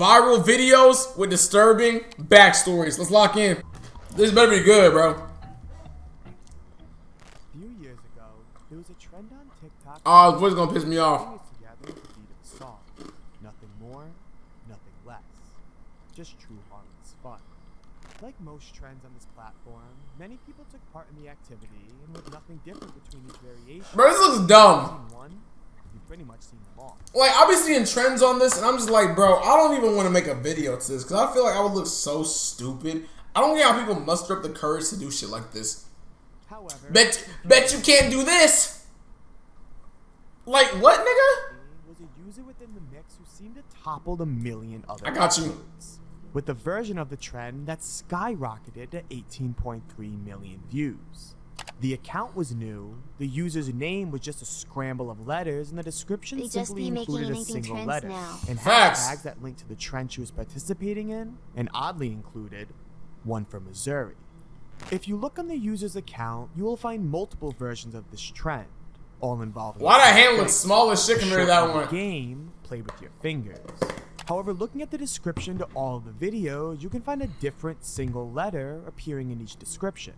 Viral videos with disturbing backstories. Let's lock in. This better be good, bro. A few years ago, there was a trend on TikTok. Oh, his voice gonna piss me off. Together to the beat of a song. Nothing more, nothing less. Just true harmless fun. Like most trends on this platform, many people took part in the activity, and with nothing different between each variation. Bro, this looks dumb. You've pretty much seen them all. Like, I'll be seeing trends on this, and I'm just like, bro, I don't even want to make a video to this, because I feel like I would look so stupid. I don't get how people muster up the courage to do shit like this. However, Bet you can't do this. Like, what, nigga? Was a user within the mix who seemed to topple a million other I got you. uploads, with a version of the trend that skyrocketed to 18.3 million views. The account was new, the user's name was just a scramble of letters, and the description simply included a single letter, and hashtags that linked to the trend she was participating in, and oddly included one for Missouri. If you look on the user's account, you will find multiple versions of this trend, all involving— Why that hand looks small as shit compared to that one? Game played with your fingers. However, looking at the description to all of the videos, you can find a different single letter appearing in each description.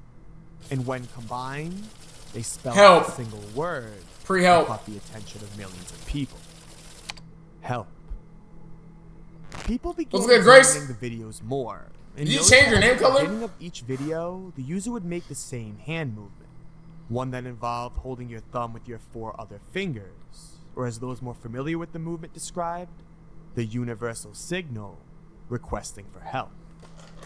And when combined, they spell out a single word that caught the attention of millions of people. Help. People began examining the videos more. And did you change your name color? At the beginning of each video, the user would make the same hand movement. One that involved holding your thumb with your 4 other fingers. Or as those more familiar with the movement described, the universal signal requesting for help.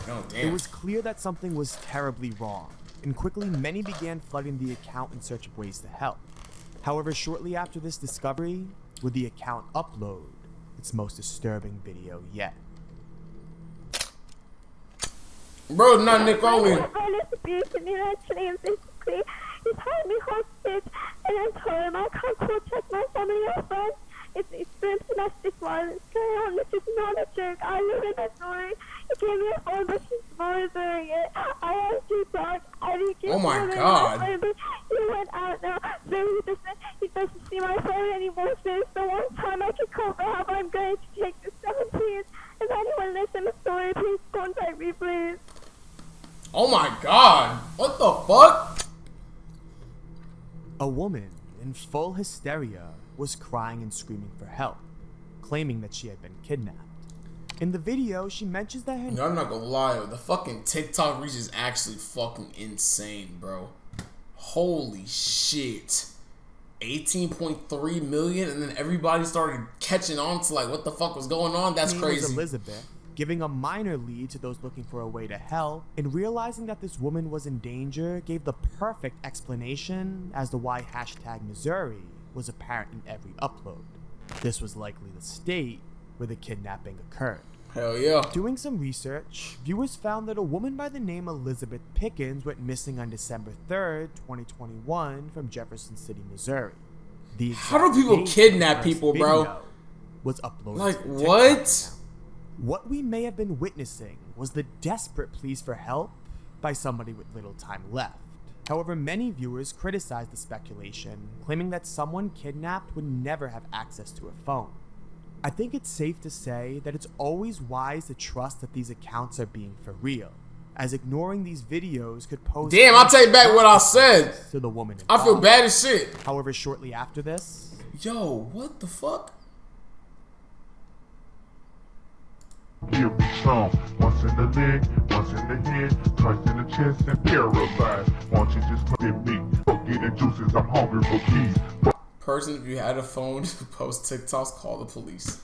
Oh, damn. It was clear that something was terribly wrong, and quickly many began flooding the account in search of ways to help. However, shortly after this discovery, would the account upload its most disturbing video yet. Bro, not Nick only. My friend is abusing me mentally and physically. He's held me hostage, and I told him I can't call check my family or friends. It's been domestic violence going on. This is not a joke. I live in Missouri. He gave me a phone, but she's monitoring it. I asked you to talk. I didn't get Oh my God. He went out now. So he doesn't see my phone anymore. Since the one time I can call for help, I'm going to take the 17th. If anyone lives in Missouri, please contact me, please. Oh my God. What the fuck? A woman in full hysteria was crying and screaming for help, claiming that she had been kidnapped. In the video, she mentions that her— I'm not gonna lie, the fucking TikTok reach is actually fucking insane, bro. Holy shit. 18.3 million, and then everybody started catching on to like what the fuck was going on. That's crazy. Elizabeth, giving a minor lead to those looking for a way to help, and realizing that this woman was in danger, gave the perfect explanation as to why #Missouri was apparent in every upload. This was likely the state where the kidnapping occurred. Hell yeah. Doing some research, viewers found that a woman by the name Elizabeth Pickens went missing on December 3rd, 2021 from Jefferson City, Missouri. How do people kidnap people, bro? Was uploaded like, to the what? account. What we may have been witnessing was the desperate pleas for help by somebody with little time left. However, many viewers criticized the speculation, claiming that someone kidnapped would never have access to a phone. I think it's safe to say that it's always wise to trust that these accounts are being for real, as ignoring these videos could pose— Damn, I'll take back what I said. To the woman I feel bad as shit. However, shortly after this— Yo, what the fuck? He'll be strong. Once in the leg, once in the head, twice in the chest, and paralyzed. Won't you just put it me? Get the juices, I'm hungry for peace. Person, if you had a phone to post TikToks, call the police.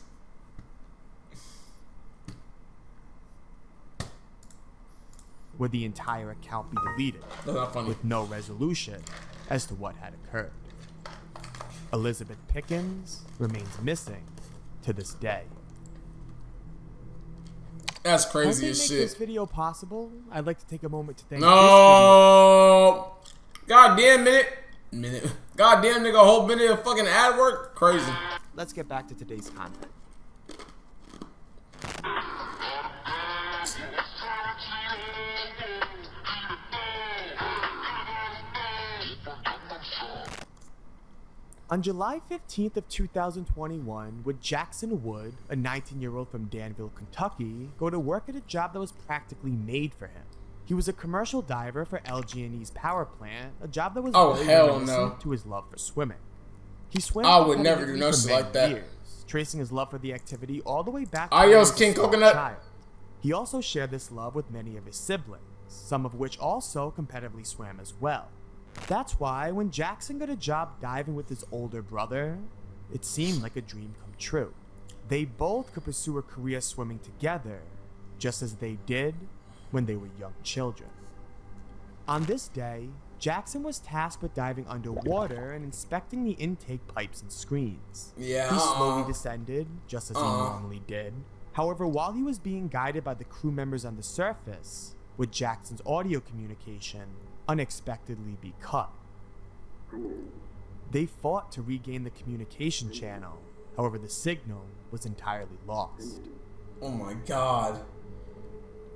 would the entire account be deleted, That's not funny. with no resolution as to what had occurred. Elizabeth Pickens remains missing to this day. That's As crazy they as make shit. this video possible, I'd like to take a moment to thank No. Goddamn minute. Goddamn nigga, a whole minute of fucking ad work. Crazy. Let's get back to today's content. On July 15th of 2021, would Jackson Wood, a 19-year-old from Danville, Kentucky, go to work at a job that was practically made for him. He was a commercial diver for LG&E's power plant, a job that was very reminiscent to his love for swimming. He swam I would never do no shit like that. Years, tracing his love for the activity all the way back to Adios, King Coconut. child. He also shared this love with many of his siblings, some of which also competitively swam as well. That's why when Jackson got a job diving with his older brother, it seemed like a dream come true. They both could pursue a career swimming together, just as they did when they were young children. On this day, Jackson was tasked with diving underwater and inspecting the intake pipes and screens. He slowly descended, just as he normally did. However, while he was being guided by the crew members on the surface, with Jackson's audio communication unexpectedly be cut. They fought to regain the communication channel, however the signal was entirely lost. Oh my god.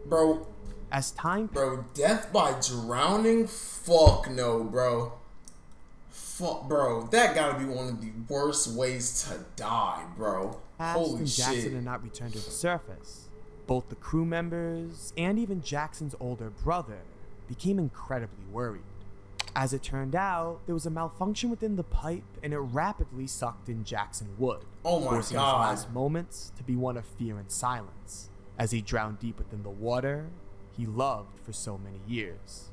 Bro. As time Bro, death by drowning? Fuck no, bro. Fuck, bro. That gotta be one of the worst ways to die, bro. Holy and shit. Jackson did not return to the surface. Both the crew members and even Jackson's older brother became incredibly worried. As it turned out, there was a malfunction within the pipe and it rapidly sucked in Jackson Wood, Oh my forcing god. his last moments to be one of fear and silence, as he drowned deep within the water he loved for so many years.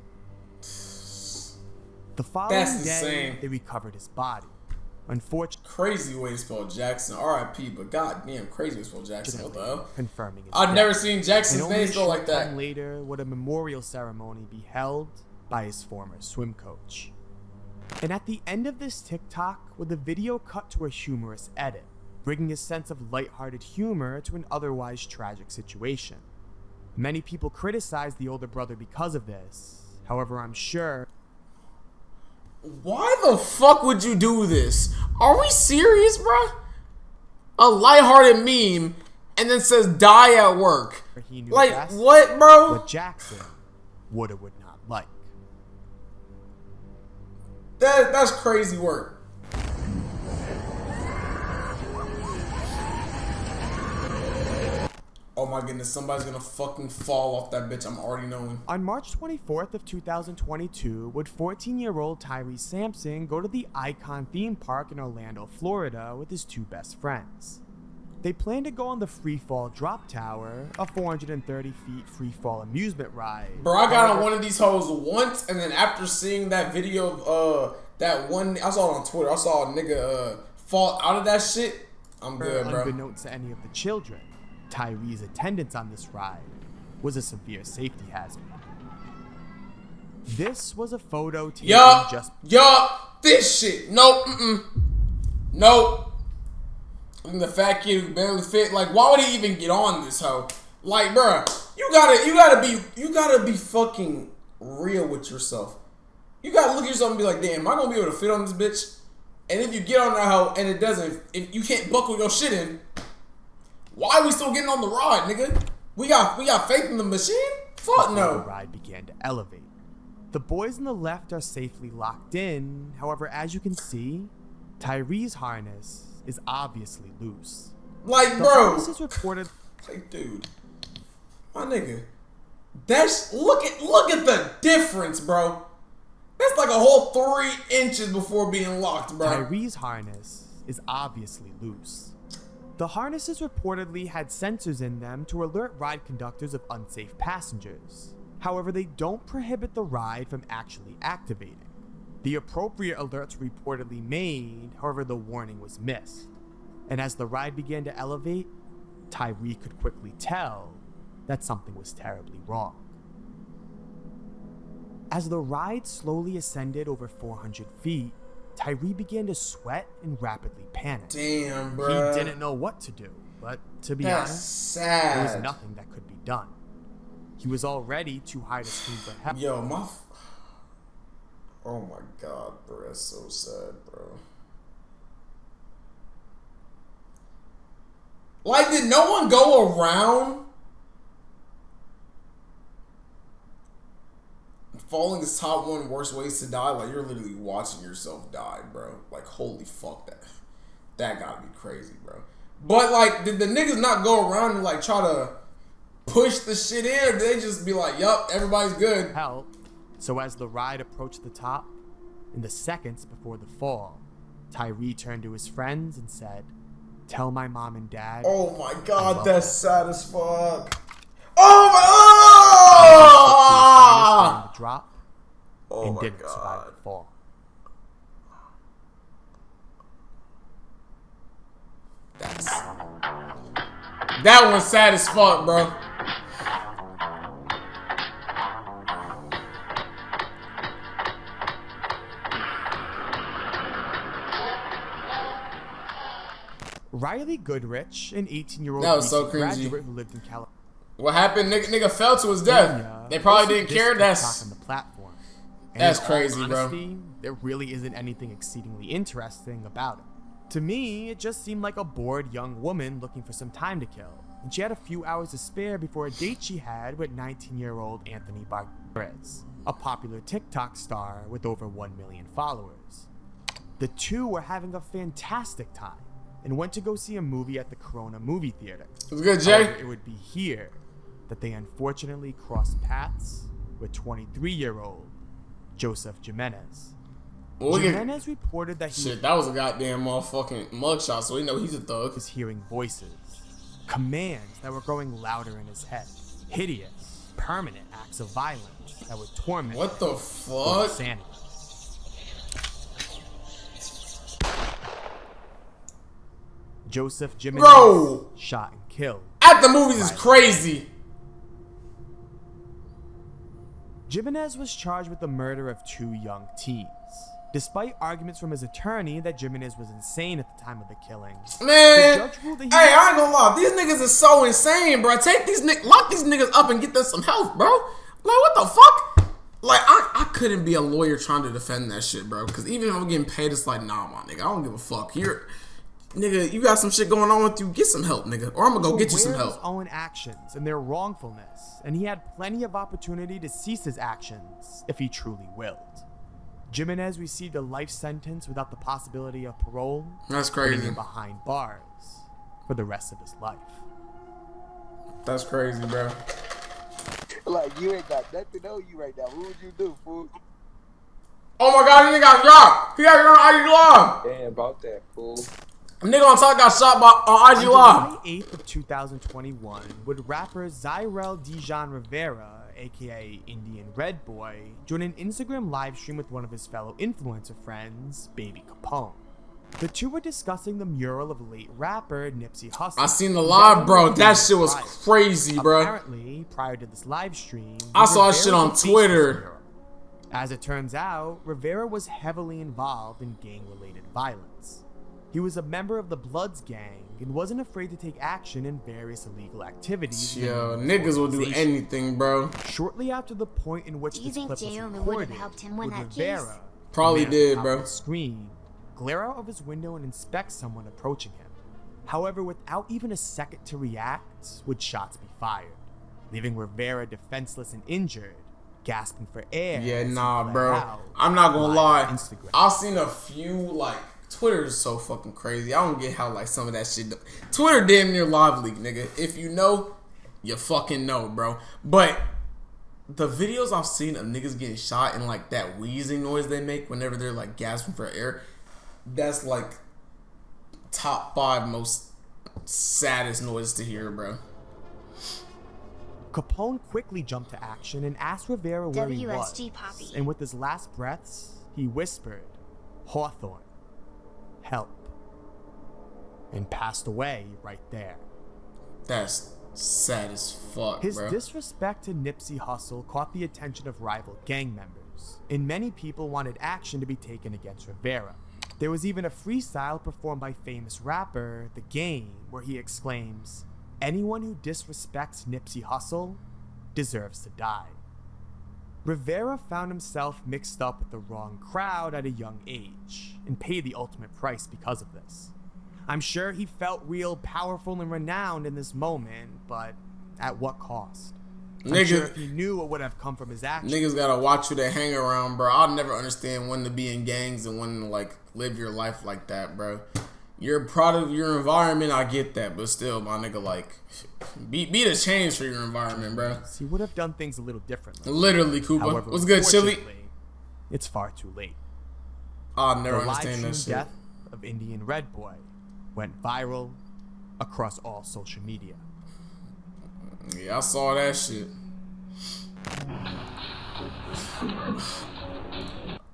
The following day, insane. they recovered his body. Unfortunately, Crazy way to spell Jackson. R.I.P. But goddamn, crazy way to spell Jackson. What the hell? confirming his I've death. never seen Jackson's And only name a spelled like short that. time later would a memorial ceremony be held by his former swim coach. And at the end of this TikTok, with the video cut to a humorous edit, bringing a sense of lighthearted humor to an otherwise tragic situation. Many people criticize the older brother because of this. However, I'm sure Why the fuck would you do this? Are we serious, bro? A lighthearted meme and then says die at work. he knew Like, best what, bro? what Jackson would or would not like. That's crazy work. Oh my goodness, somebody's gonna fucking fall off that bitch. I'm already knowing. On March 24th of 2022, would 14-year-old Tyrese Sampson go to the Icon theme park in Orlando, Florida with his two best friends. They planned to go on the Freefall Drop Tower, a 430 feet freefall amusement ride. Bro, I got on one of these hoes once, and then after seeing that video of that one, I saw it on Twitter. I saw a nigga fall out of that shit. I'm good, bro. Unbeknownst to any of the children, Tyree's attendance on this ride was a severe safety hazard. This was a photo taken Yup, this shit. Nope, Nope. And the fat kid who barely fit, like, why would he even get on this hoe? Like, bruh, you gotta be fucking real with yourself. You gotta look at yourself and be like, damn, am I gonna be able to fit on this bitch? And if you get on that hoe and it doesn't, if you can't buckle your shit in, why are we still getting on the ride, nigga? We got faith in the machine? Fuck no. The ride began to elevate. The boys on the left are safely locked in. However, as you can see, Tyree's harness is obviously loose. Like, The bro. harness is reported. Like, dude. My nigga. Look at the difference, bro. That's like a whole 3 inches before being locked, bro. Tyree's harness is obviously loose. The harnesses reportedly had sensors in them to alert ride conductors of unsafe passengers. However, they don't prohibit the ride from actually activating. The appropriate alerts were reportedly made, however the warning was missed. And as the ride began to elevate, Tyree could quickly tell that something was terribly wrong. As the ride slowly ascended over 400 feet, Tyree began to sweat and rapidly panic. Damn, bro. He didn't know what to do, but to be That's honest, sad. there was nothing that could be done. He was already too high to scream for help. Yo, oh my god, bro. That's so sad, bro. Like, did no one go around? falling is top 1 worst ways to die. Like, you're literally watching yourself die, bro. Like, holy fuck, that gotta be crazy, bro. But, like, did the niggas not go around and, like, try to push the shit in? Or did they just be like, yup, everybody's good? Help. So as the ride approached the top, in the seconds before the fall, Tyree turned to his friends and said, "Tell my mom and dad." Oh my I god, love that's them." sad as fuck. Oh my The drop Oh and my didn't survive god. the fall. That one's sad as fuck, bro. Riley Goodrich, an 18-year-old That was so recent cringy. graduate who lived in California. What happened? Nigga fell to his death. They probably didn't care. On the platform. And That's in all crazy, bro. honesty, there really isn't anything exceedingly interesting about it. To me, it just seemed like a bored young woman looking for some time to kill, and she had a few hours to spare before a date she had with 19-year-old Anthony Backstories, a popular TikTok star with over 1 million followers. The two were having a fantastic time and went to go see a movie at the Corona movie theater. It was good, Jay. However, it would be here that they unfortunately crossed paths with 23-year-old Joseph Jimenez. Jimenez reported that he Shit, that was a goddamn motherfucking mugshot, so we know he's a thug. was hearing voices, commands that were growing louder in his head, hideous, permanent acts of violence that would torment What the him to fuck? insanity. Joseph Jimenez Bro! shot and killed. At the movies is crazy. Jimenez was charged with the murder of 2 young teens, despite arguments from his attorney that Jimenez was insane at the time of the killing. Man, The judge ruled that he hey, I ain't gonna lie. These niggas is so insane, bro. Take these lock these niggas up and get them some help, bro. Like, what the fuck? Like, I couldn't be a lawyer trying to defend that shit, bro. Because even if I'm getting paid, it's like, nah, my nigga, I don't give a fuck. Here, nigga, you got some shit going on with you. Get some help, nigga, or I'm gonna go get you some aware of his help. own actions and their wrongfulness, and he had plenty of opportunity to cease his actions if he truly willed. Jimenez received a life sentence without the possibility of parole, That's putting crazy. him behind bars for the rest of his life. That's crazy, bro. Like, you ain't got nothing on you right now. What would you do, fool? Oh my god, this nigga got shot. He got shot on IG Live. Damn, about that, fool. Nigga on top got shot on IG On Live. July 8th of 2021, would rapper Zyrel Dijon Rivera, aka Indian Red Boy, join an Instagram live stream with one of his fellow influencer friends, Baby Capone. The two were discussing the mural of late rapper Nipsey Hussle. I seen the who live, died bro. on That the shit was prior. crazy, bro. Apparently, prior to this live stream, I saw that Rivera shit on defaced Twitter. this mural. As it turns out, Rivera was heavily involved in gang-related violence. He was a member of the Bloods gang and wasn't afraid to take action in various illegal activities. Yo, within the niggas will do organization. anything, bro. Shortly after the point in which Do you this think clip was J.O. would recorded, have helped him win would that case? Rivera, Probably the man did, on bro. the screen, glare out of his window and inspect someone approaching him. However, without even a second to react, would shots be fired, leaving Rivera defenseless and injured, gasping for air. Yeah, as he nah, bled bro. out I'm not gonna live lie. on Instagram. I've seen a few, like, Twitter is so fucking crazy. I don't get how, like, some of that shit. Twitter damn near live leak, nigga. If you know, you fucking know, bro. But the videos I've seen of niggas getting shot and, like, that wheezing noise they make whenever they're, like, gasping for air, that's, like, top 5 most saddest noise to hear, bro. Capone quickly jumped to action and asked Rivera where he was. WSG Poppy. And with his last breaths, he whispered, "Hawthorne, help," and passed away right there. That's sad as fuck, His bro. disrespect to Nipsey Hussle caught the attention of rival gang members, and many people wanted action to be taken against Rivera. There was even a freestyle performed by famous rapper The Game, where he exclaims, "Anyone who disrespects Nipsey Hussle deserves to die." Rivera found himself mixed up with the wrong crowd at a young age, and paid the ultimate price because of this. I'm sure he felt real powerful and renowned in this moment, but at what cost? I'm sure if he knew what would have come from his actions. Niggas gotta watch who they hang around, bro. I'll never understand when to be in gangs and when to, like, live your life like that, bro. You're proud of your environment, I get that, but still, my nigga, like, be the change for your environment, bro. He would have done things a little differently. Literally, Cooper. However, What's good, Chili? It's far too late. I'll never The understand that shit. death of Indian Red Boy went viral across all social media. Yeah, I saw that shit.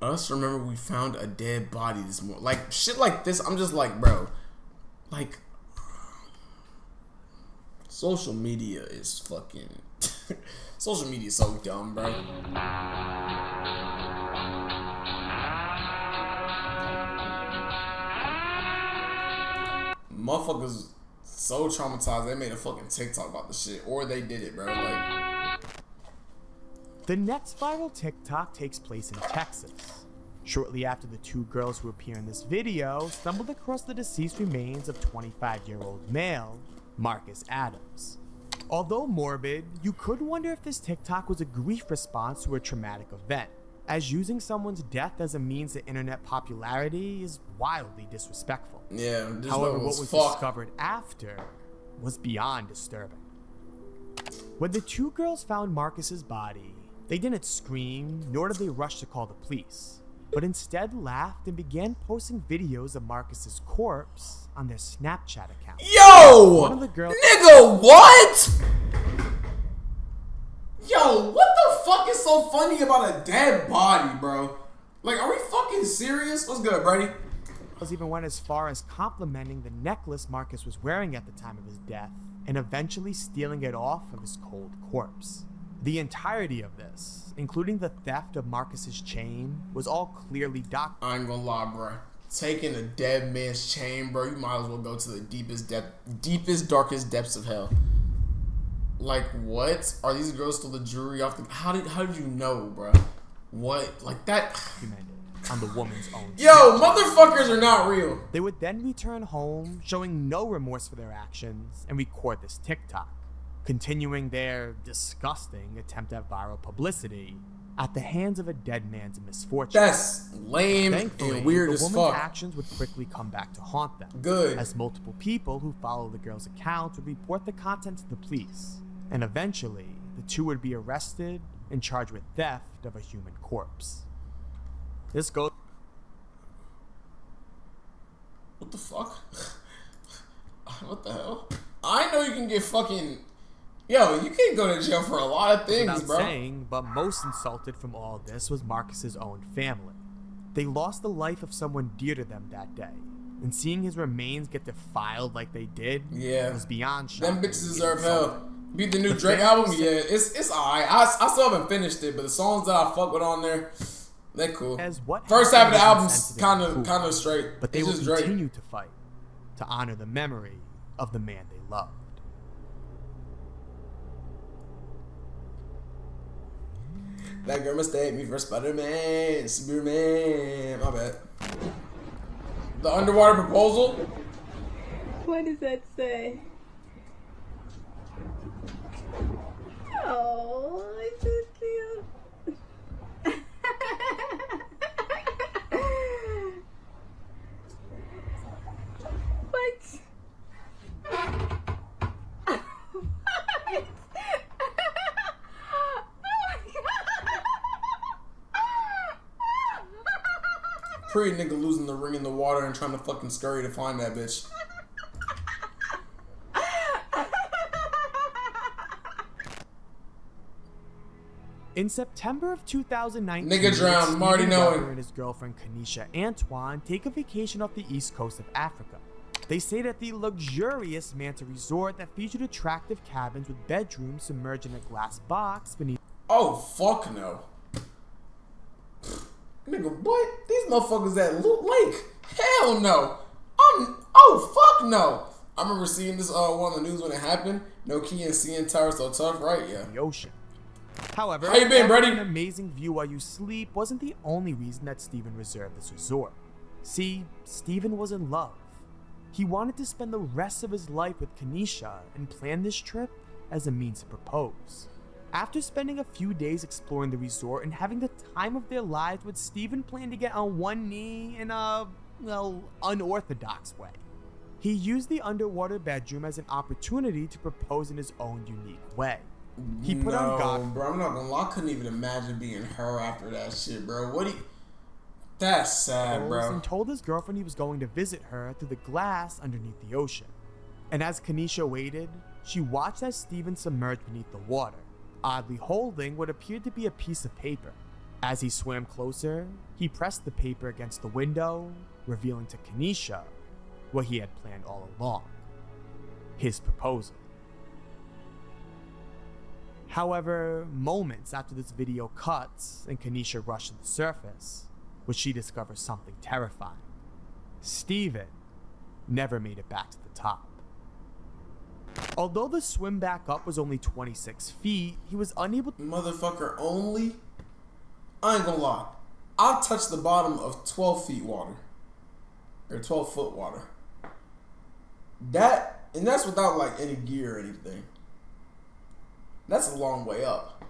Us remember we found a dead body this morning. Like, shit like this, I'm just like, bro. Like, social media is fucking... social media is so dumb, bro. Motherfuckers so traumatized they made a fucking TikTok about the shit, or they did it, bro. Like, the next viral TikTok takes place in Texas. Shortly after the two girls who appear in this video stumbled across the deceased remains of 25-year-old male Marcus Adams. Although morbid, you could wonder if this TikTok was a grief response to a traumatic event, as using someone's death as a means to internet popularity is wildly disrespectful. yeah. However, what was discovered after was beyond disturbing. When the two girls found Marcus's body, they didn't scream, nor did they rush to call the police, but instead laughed and began posting videos of Marcus's corpse on their Snapchat account. Yo! One of the girls- Nigga, what? Yo, what the fuck is so funny about a dead body, bro? Like, are we fucking serious? What's good, Brady? even went as far as complimenting the necklace Marcus was wearing at the time of his death, and eventually stealing it off of his cold corpse. The entirety of this, including the theft of Marcus's chain, was all clearly documented. I ain't gonna lie, bro. Taking a dead man's chain, bro, you might as well go to the deepest, darkest depths of hell. Like, what? Are these girls still the jury off the... How did you know, bro? What? Like, that... On the woman's own. Yo, motherfuckers are not real. They would then return home, showing no remorse for their actions, and record this TikTok, continuing their disgusting attempt at viral publicity at the hands of a dead man's misfortune. That's lame and weird as fuck. The woman's fuck. actions would quickly come back to haunt them. Good. As multiple people who follow the girl's accounts would report the content to the police, and eventually, the two would be arrested and charged with theft of a human corpse. This goes... What the fuck? What the hell? I know you can get fucking... Yo, you can't go to jail for a lot of things, Without bro. saying, but most insulted from all of this was Marcus's own family. They lost the life of someone dear to them that day, and seeing his remains get defiled like they did was beyond shocking. Them bitches deserve hell. Beat the new Drake album? Yeah, it's alright. I still haven't finished it, but the songs that I fuck with on there, they're cool. First half of the album's kind of straight. But they it's will just Drake. continue to fight to honor the memory of the man they loved. That girl mistake me for Spider-Man, Superman. My bad. The underwater proposal? What does that say? Oh, it's so cute. What? Pretty nigga losing the ring in the water and trying to fucking scurry to find that bitch. In September of 2019, Nigga drowned, I'm already Stephen knowing. Weber and his girlfriend Kanisha Antoine take a vacation off the east coast of Africa. They stayed at the luxurious Manta Resort that featured attractive cabins with bedrooms submerged in a glass box beneath. Oh, fuck no. Nigga, what? These motherfuckers at Loot Lake? Hell no. Oh, fuck no. I remember seeing this one on the news when it happened. No key and seeing Tower so tough, right? Yeah. The ocean. However, how you been, Brady? An amazing view while you sleep wasn't the only reason that Stephen reserved this resort. See, Stephen was in love. He wanted to spend the rest of his life with Kanisha and planned this trip as a means to propose. After spending a few days exploring the resort and having the time of their lives, would Steven plan to get on one knee in a, well, unorthodox way? He used the underwater bedroom as an opportunity to propose in his own unique way. He put on goggles. Bro, I'm not gonna lie. I couldn't even imagine being her after that shit, bro. That's sad, bro. And told his girlfriend he was going to visit her through the glass underneath the ocean. And as Kanisha waited, she watched as Steven submerged beneath the water, oddly holding what appeared to be a piece of paper. As he swam closer, he pressed the paper against the window, revealing to Kanisha what he had planned all along: his proposal. However, moments after this video cuts and Kanisha rushed to the surface, would she discover something terrifying. Steven never made it back to the top. Although the swim back up was only 26 feet, he was unable to— Motherfucker, only? I ain't gonna lie. I'll touch the bottom of 12 feet water. Or 12 foot water. And that's without like any gear or anything. That's a long way up.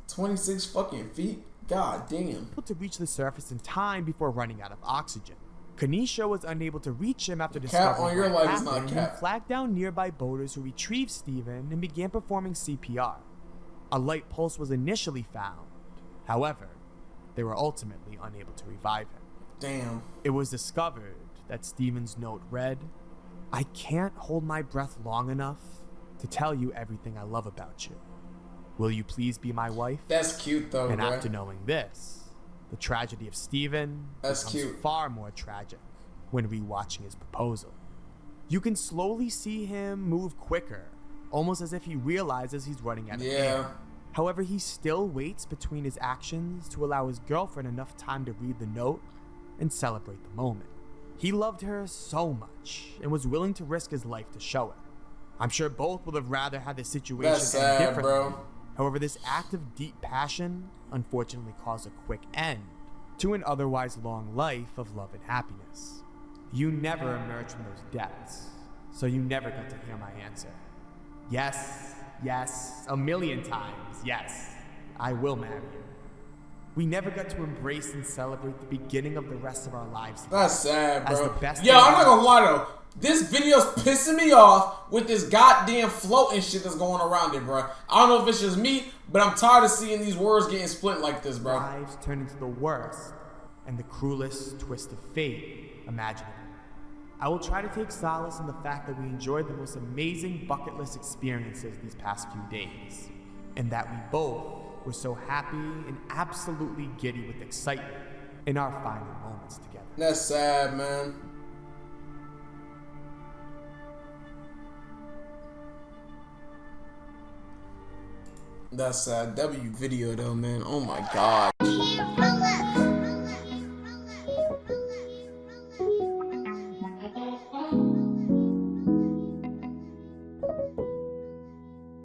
26 fucking feet? God damn. to reach the surface in time before running out of oxygen. Kanisha was unable to reach him after discovering on your what life is not happened, cap. and flagged down nearby boaters who retrieved Steven and began performing CPR. A light pulse was initially found. However, they were ultimately unable to revive him. Damn. It was discovered that Steven's note read, "I can't hold my breath long enough to tell you everything I love about you. Will you please be my wife?" That's cute though, And bro. after knowing this, the tragedy of Steven That's becomes cute. far more tragic when rewatching his proposal. You can slowly see him move quicker, almost as if he realizes he's running out of air. However, he still waits between his actions to allow his girlfriend enough time to read the note and celebrate the moment. He loved her so much and was willing to risk his life to show it. I'm sure both would have rather had the situation That's end sad, differently. bro. However, this act of deep passion unfortunately caused a quick end to an otherwise long life of love and happiness. You never emerged from those depths, so you never got to hear my answer. Yes, yes, a million times, yes, I will marry you. We never got to embrace and celebrate the beginning of the rest of our lives together. That's sad, As bro. the best Yo, thing I'm not gonna lie though. This video's pissing me off with this goddamn floating shit that's going around it, bro. I don't know if it's just me, but I'm tired of seeing these words getting split like this, bro. Lives turn into the worst and the cruelest twist of fate imaginable. I will try to take solace in the fact that we enjoyed the most amazing bucket list experiences these past few days, and that we both were so happy and absolutely giddy with excitement in our final moments together. That's sad, man. That's sad. W video though, man. Oh my god.